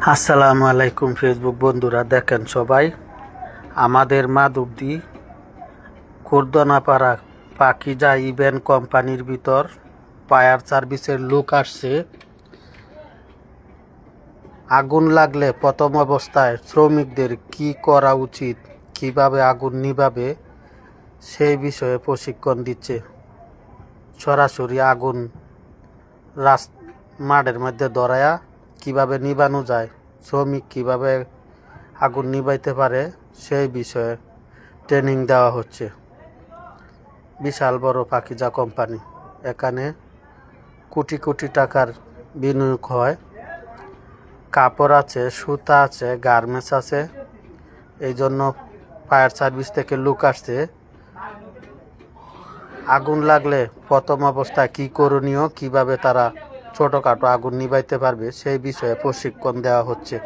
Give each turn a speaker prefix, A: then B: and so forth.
A: আসসালামু আলাইকুম ফেসবুক বন্ধুরা, দেখেন সবাই আমাদের মাধবদী খুরদনাপাড়া পাকিজা ইভেন্ট কোম্পানির ভিতর ফায়ার সার্ভিসের লোক আসছে। আগুন লাগলে প্রথম অবস্থায় শ্রমিকদের কি করা উচিত, কিভাবে আগুন নিভাবে সেই বিষয়ে প্রশিক্ষণ দিচ্ছে। সরাসরি আগুন মাঠের মধ্যে ধরায়া কিভাবে নিভানো যায়, শ্রমিক কিভাবে আগুন নিভাইতে পারে সেই বিষয়ে ট্রেনিং দেওয়া হচ্ছে। বিশাল বড় পাকিজা কোম্পানি, এখানে কোটি কোটি টাকার বিনিয়োগ হয়। কাপড় আছে, সুতা আছে, গার্মেন্টস আছে। এই জন্য ফায়ার সার্ভিস থেকে লোক আসছে। আগুন লাগলে প্রথম অবস্থায় কী করণীয়, কিভাবে তারা ছোটোখাটো আগুন নিভাইতে পারবে সেই বিষয়ে প্রশিক্ষণ দেওয়া হচ্ছে।